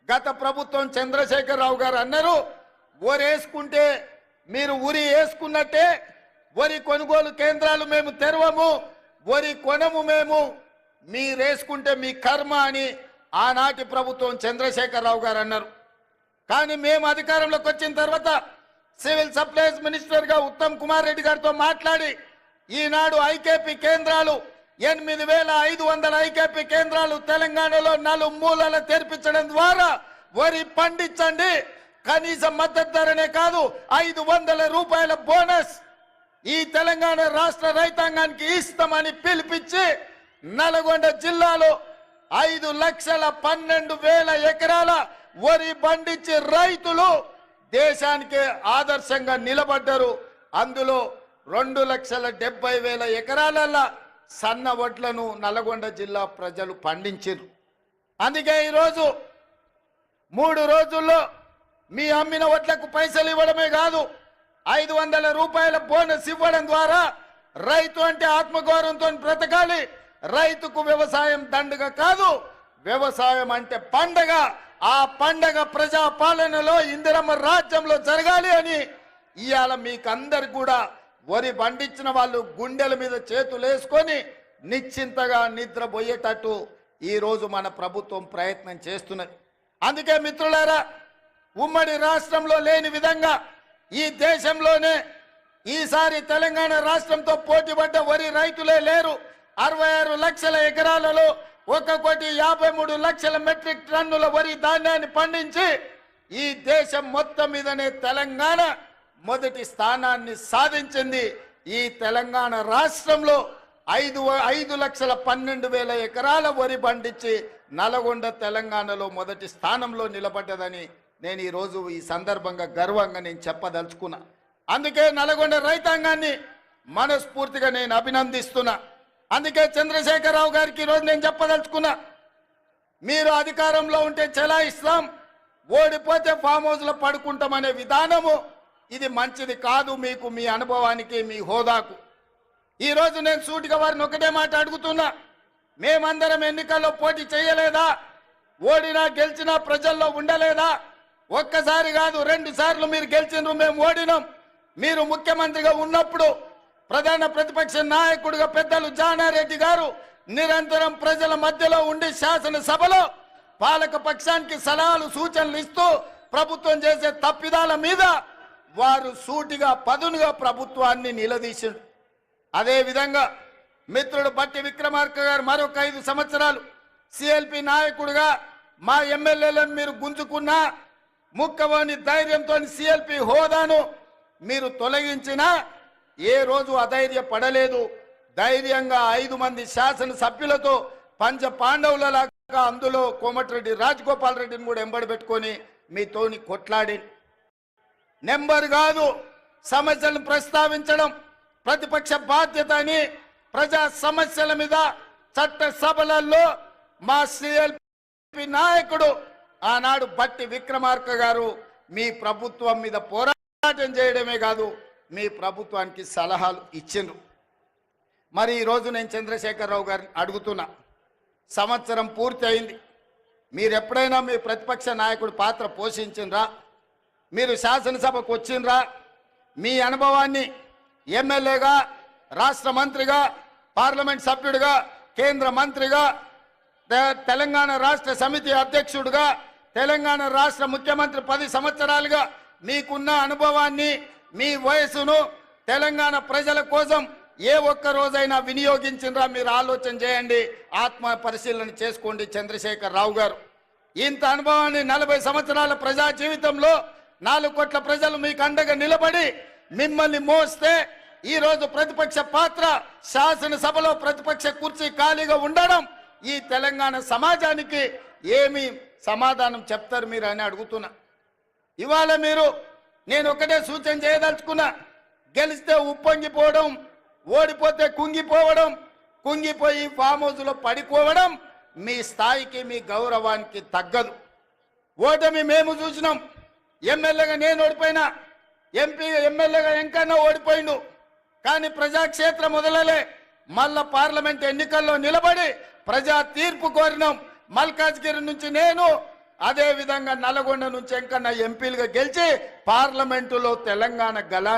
గత ప్రభుత్వం చంద్రశేఖరరావు గారు అన్నారు, ఓరేసుకుంటే మీరు ఉరి వేసుకున్నట్టే వరి కొనుగోలు కేంద్రాలు మేము తెరవము, వరి కొనము మేము, మీరేసుకుంటే మీ కర్మ అని ఆనాటి ప్రభుత్వం చంద్రశేఖరరావు గారు అన్నారు. కానీ మేము అధికారంలోకి వచ్చిన తర్వాత సివిల్ సప్లైస్ మినిస్టర్గా ఉత్తమ్ కుమార్ రెడ్డి గారితో మాట్లాడి ఈనాడు ఐకేపీ కేంద్రాలు 8,500 ఐకేపీ కేంద్రాలు తెలంగాణలో 4 మూలల తెరిపించడం ద్వారా వరి పండించండి, కనీస మద్దతు ధరనే కాదు 500 రూపాయల బోనస్ ఈ తెలంగాణ రాష్ట్ర రైతాంగానికి ఇస్తామని పిలిపించి నల్గొండ జిల్లాలో 5,12,000 ఎకరాల వరి పండించి రైతులు దేశానికి ఆదర్శంగా నిలబడ్డారు. అందులో 2,70,000 ఎకరాల సన్న వడ్లను నల్గొండ జిల్లా ప్రజలు పండించారు. అందుకే ఈరోజు 3 రోజుల్లో మీ అమ్మిన వడ్లకు పైసలు ఇవ్వడమే కాదు 500 రూపాయల బోనస్ ఇవ్వడం ద్వారా రైతు అంటే ఆత్మగౌరవంతో బ్రతకాలి, రైతుకు వ్యవసాయం దండగ కాదు, వ్యవసాయం అంటే పండగ, ఆ పండగ ప్రజా పాలనలో ఇందిరమ్మ రాజ్యంలో జరగాలి అని ఇవాళ మీకందరు కూడా వరి పండించిన వాళ్ళు గుండెల మీద చేతులు వేసుకొని నిశ్చింతగా నిద్రపోయేటట్టు ఈరోజు మన ప్రభుత్వం ప్రయత్నం చేస్తున్నది. అందుకే మిత్రులారా, ఉమ్మడి రాష్ట్రంలో లేని విధంగా ఈ దేశంలోనే ఈసారి తెలంగాణ రాష్ట్రంతో పోటీపడ్డ వరి రైతులే లేరు. 66 లక్షల ఎకరాలలో 1,53,00,000 మెట్రిక్ టన్నుల వరి ధాన్యాన్ని పండించి ఈ దేశం మొత్తం మీదనే తెలంగాణ మొదటి స్థానాన్ని సాధించింది. ఈ తెలంగాణ రాష్ట్రంలో 5,12,000 ఎకరాల వరి పండించి నల్గొండ తెలంగాణలో మొదటి స్థానంలో నిలబడ్డదని నేను ఈరోజు ఈ సందర్భంగా గర్వంగా నేను చెప్పదలుచుకున్నా. అందుకే నల్గొండ రైతాంగాన్ని మనస్ఫూర్తిగా నేను అభినందిస్తున్నా. అందుకే చంద్రశేఖరరావు గారికి ఈరోజు నేను చెప్పదలుచుకున్నా, మీరు అధికారంలో ఉంటే చెలాయిస్తాం, ఓడిపోతే ఫామ్ హౌస్లో పడుకుంటామనే విధానము ఇది మంచిది కాదు మీకు, మీ అనుభవానికి, మీ హోదాకు. ఈరోజు నేను సూటిగా వారిని ఒకటే మాట అడుగుతున్నా, మేమందరం ఎన్నికల్లో పోటీ చేయలేదా? ఓడినా గెలిచినా ప్రజల్లో ఉండలేదా? ఒక్కసారి కాదు 2 సార్లు మీరు గెలిచినారు, మేము ఓడినాం. మీరు ముఖ్యమంత్రిగా ఉన్నప్పుడు ప్రధాన ప్రతిపక్ష నాయకుడిగా పెద్దలు జానారెడ్డి గారు నిరంతరం ప్రజల మధ్యలో ఉండి శాసనసభలో పాలక పక్షానికి సలహాలు సూచనలు ఇస్తూ ప్రభుత్వం చేసే తప్పిదాల మీద వారు సూటిగా పదునుగా ప్రభుత్వాన్ని నిలదీశారు. అదేవిధంగా మిత్రుడు బట్టి విక్రమార్క గారు మరొక 5 సంవత్సరాలు సిఎల్పి నాయకుడిగా మా ఎమ్మెల్యేలను మీరు గుంజుకున్నా, ముక్కవోని ధైర్యంతో సిఎల్పి హోదాను మీరు తొలగించినా ఏ రోజు అధైర్య పడలేదు. ధైర్యంగా 5 మంది శాసనసభ్యులతో పంచ పాండవులలాగా అందులో కోమటిరెడ్డి రాజగోపాల్ రెడ్డిని కూడా ఎంబడి పెట్టుకొని మీతోని కొట్లాడి, నెంబర్ కాదు సమస్యలను ప్రస్తావించడం ప్రతిపక్ష బాధ్యత అని ప్రజా సమస్యల మీద చట్ట సభలలో మా సిఎల్పి నాయకుడు ఆనాడు బట్టి విక్రమార్క గారు మీ ప్రభుత్వం మీద పోరాటం చేయడమే కాదు మీ ప్రభుత్వానికి సలహాలు ఇచ్చిండ్రు. మరి ఈరోజు నేను చంద్రశేఖరరావు గారిని అడుగుతున్నా, సంవత్సరం పూర్తి అయింది, మీరు ఎప్పుడైనా మీ ప్రతిపక్ష నాయకుడు పాత్ర పోషించిండ్రా? మీరు శాసనసభకు వచ్చిండ్రా? మీ అనుభవాన్ని ఎమ్మెల్యేగా, రాష్ట్ర మంత్రిగా, పార్లమెంట్ సభ్యుడిగా, కేంద్ర మంత్రిగా, తెలంగాణ రాష్ట్ర సమితి అధ్యక్షుడిగా, తెలంగాణ రాష్ట్ర ముఖ్యమంత్రి 10 సంవత్సరాలుగా మీకున్న అనుభవాన్ని, మీ వయసును తెలంగాణ ప్రజల కోసం ఏ ఒక్క రోజైనా వినియోగించినరా? మీరు ఆలోచన చేయండి, ఆత్మ పరిశీలన చేసుకోండి. చంద్రశేఖరరావు గారు ఇంత అనుభవాన్ని 40 సంవత్సరాల ప్రజా జీవితంలో 4 కోట్ల ప్రజలు మీకు అండగా నిలబడి మిమ్మల్ని మోస్తే ఈరోజు ప్రతిపక్ష పాత్ర, శాసనసభలో ప్రతిపక్ష కుర్చీ ఖాళీగా ఉండడం ఈ తెలంగాణ సమాజానికి ఏమి సమాధానం చెప్తారు మీరు అని అడుగుతున్నా. ఇవాళ మీరు నేను ఒకటే సూచన చేయదలుచుకున్నా, గెలిస్తే ఉప్పొంగిపోవడం, ఓడిపోతే కుంగిపోవడం, కుంగిపోయి ఫామ్ హౌస్లో పడిపోవడం మీ స్థాయికి, మీ గౌరవానికి తగ్గదు. ఓటమి మేము చూసినాం. ఎమ్మెల్యేగా నేను ఓడిపోయినా, ఎమ్మెల్యేగా ఎంకన్నా ఓడిపోయిండు. కానీ ప్రజాక్షేత్రం మొదలలే మళ్ళా పార్లమెంట్ ఎన్నికల్లో నిలబడి ప్రజా తీర్పు కోరినాం. మల్కాజ్గిరి నుంచి నేను అదే విధంగా నల్గొండ నుంచి ఎంకన్నా ఎంపీలుగా గెలిచి పార్లమెంటులో తెలంగాణ గళాన్ని